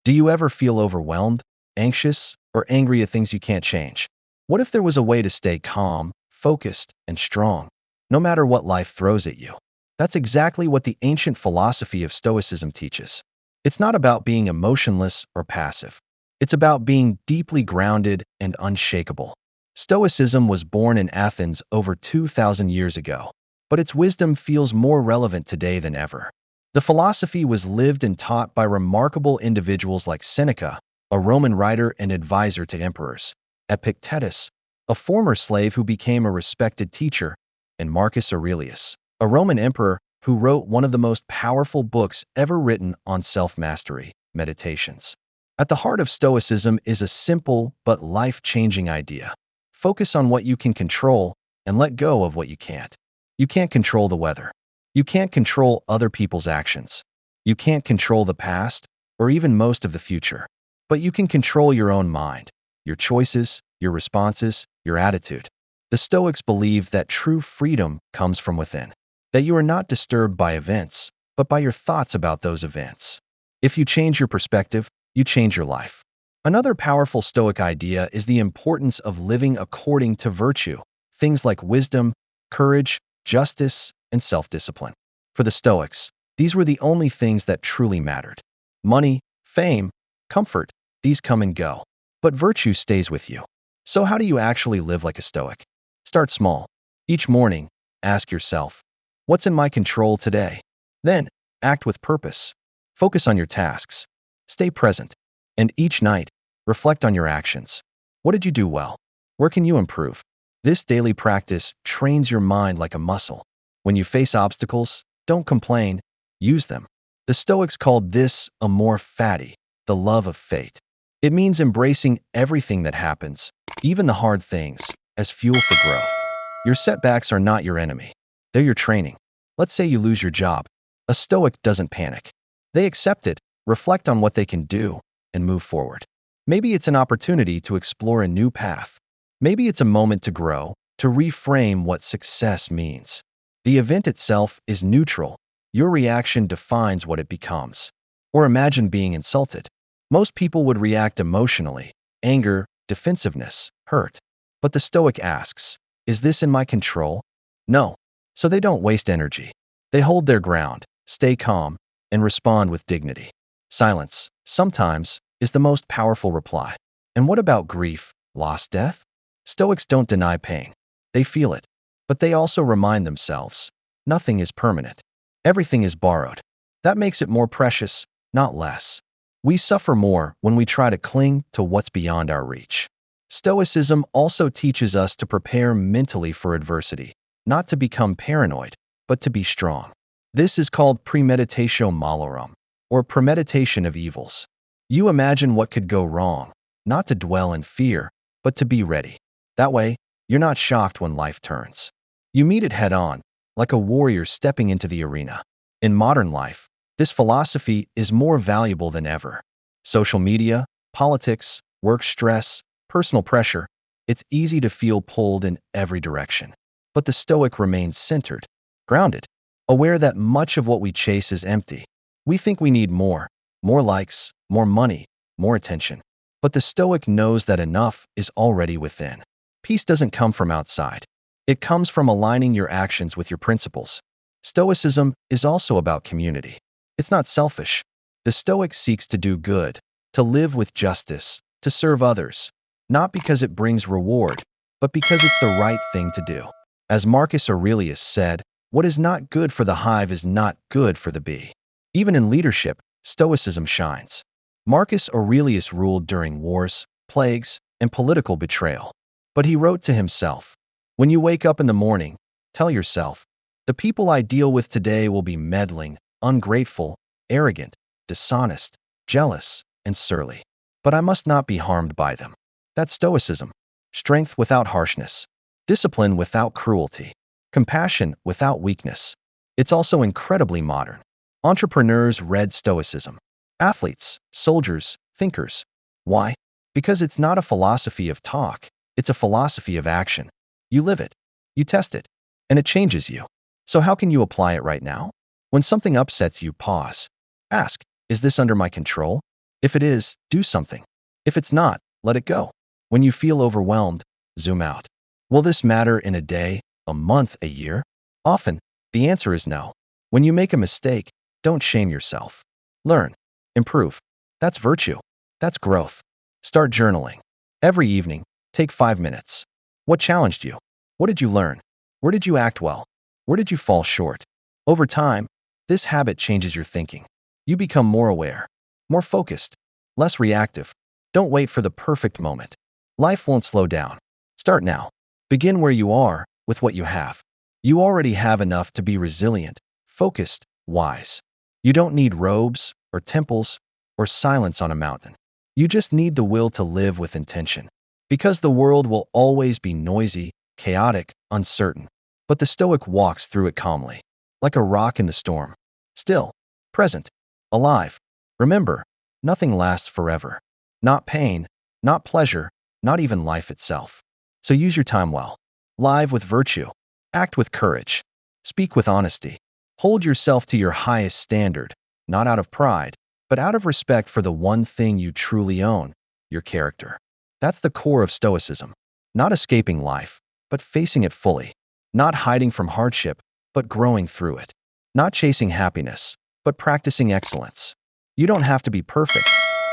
Do you ever feel overwhelmed, anxious, or angry at things you can't change? What if there was a way to stay calm, focused, and strong, no matter what life throws at you? That's exactly what the ancient philosophy of Stoicism teaches. It's not about being emotionless or passive. It's about being deeply grounded and unshakable. Stoicism was born in Athens over 2,000 years ago, but its wisdom feels more relevant today than ever. The philosophy was lived and taught by remarkable individuals like Seneca, a Roman writer and advisor to emperors, Epictetus, a former slave who became a respected teacher, and Marcus Aurelius, a Roman emperor who wrote one of the most powerful books ever written on self-mastery, Meditations. At the heart of Stoicism is a simple but life-changing idea. Focus on what you can control and let go of what you can't. You can't control the weather. You can't control other people's actions. You can't control the past or even most of the future. But you can control your own mind, your choices, your responses, your attitude. The Stoics believe that true freedom comes from within, that you are not disturbed by events, but by your thoughts about those events. If you change your perspective, you change your life. Another powerful Stoic idea is the importance of living according to virtue, things like wisdom, courage, justice, and self-discipline. For the Stoics, these were the only things that truly mattered. Money, fame, comfort, these come and go, but virtue stays with you. So how do you actually live like a Stoic? Start small. Each morning, ask yourself, what's in my control today? Then, act with purpose. Focus on your tasks. Stay present. And each night, reflect on your actions. What did you do well? Where can you improve? This daily practice trains your mind like a muscle. When you face obstacles, don't complain, use them. The Stoics called this amor fati, the love of fate. It means embracing everything that happens, even the hard things, as fuel for growth. Your setbacks are not your enemy. They're your training. Let's say you lose your job. A Stoic doesn't panic. They accept it, reflect on what they can do, and move forward. Maybe it's an opportunity to explore a new path. Maybe it's a moment to grow, to reframe what success means. The event itself is neutral. Your reaction defines what it becomes. Or imagine being insulted. Most people would react emotionally, anger, defensiveness, hurt. But the Stoic asks, is this in my control? No. So they don't waste energy. They hold their ground, stay calm, and respond with dignity. Silence, sometimes, is the most powerful reply. And what about grief, loss, death? Stoics don't deny pain. They feel it. But they also remind themselves, nothing is permanent. Everything is borrowed. That makes it more precious, not less. We suffer more when we try to cling to what's beyond our reach. Stoicism also teaches us to prepare mentally for adversity, not to become paranoid, but to be strong. This is called premeditatio malorum, or premeditation of evils. You imagine what could go wrong, not to dwell in fear, but to be ready. That way, you're not shocked when life turns. You meet it head on, like a warrior stepping into the arena. In modern life, this philosophy is more valuable than ever. Social media, politics, work stress, personal pressure, it's easy to feel pulled in every direction. But the Stoic remains centered, grounded, aware that much of what we chase is empty. We think we need more likes, more money, more attention. But the Stoic knows that enough is already within. Peace doesn't come from outside. It comes from aligning your actions with your principles. Stoicism is also about community. It's not selfish. The Stoic seeks to do good, to live with justice, to serve others, not because it brings reward, but because it's the right thing to do. As Marcus Aurelius said, what is not good for the hive is not good for the bee. Even in leadership, Stoicism shines. Marcus Aurelius ruled during wars, plagues, and political betrayal. But he wrote to himself, when you wake up in the morning, tell yourself, the people I deal with today will be meddling, ungrateful, arrogant, dishonest, jealous, and surly. But I must not be harmed by them. That's Stoicism. Strength without harshness. Discipline without cruelty. Compassion without weakness. It's also incredibly modern. Entrepreneurs read Stoicism. Athletes, soldiers, thinkers. Why? Because it's not a philosophy of talk. It's a philosophy of action. You live it. You test it. And it changes you. So how can you apply it right now? When something upsets you, pause. Ask, is this under my control? If it is, do something. If it's not, let it go. When you feel overwhelmed, zoom out. Will this matter in a day, a month, a year? Often, the answer is no. When you make a mistake, don't shame yourself. Learn. Improve. That's virtue. That's growth. Start journaling. Every evening, take 5 minutes. What challenged you? What did you learn? Where did you act well? Where did you fall short? Over time, this habit changes your thinking. You become more aware, more focused, less reactive. Don't wait for the perfect moment. Life won't slow down. Start now. Begin where you are with what you have. You already have enough to be resilient, focused, wise. You don't need robes or temples or silence on a mountain. You just need the will to live with intention. Because the world will always be noisy, chaotic, uncertain. But the Stoic walks through it calmly, like a rock in the storm. Still, present, alive. Remember, nothing lasts forever. Not pain, not pleasure, not even life itself. So use your time well. Live with virtue. Act with courage. Speak with honesty. Hold yourself to your highest standard, not out of pride, but out of respect for the one thing you truly own, your character. That's the core of Stoicism. Not escaping life, but facing it fully. Not hiding from hardship, but growing through it. Not chasing happiness, but practicing excellence. You don't have to be perfect,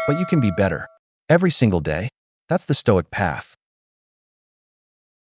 but you can be better. Every single day. That's the Stoic path.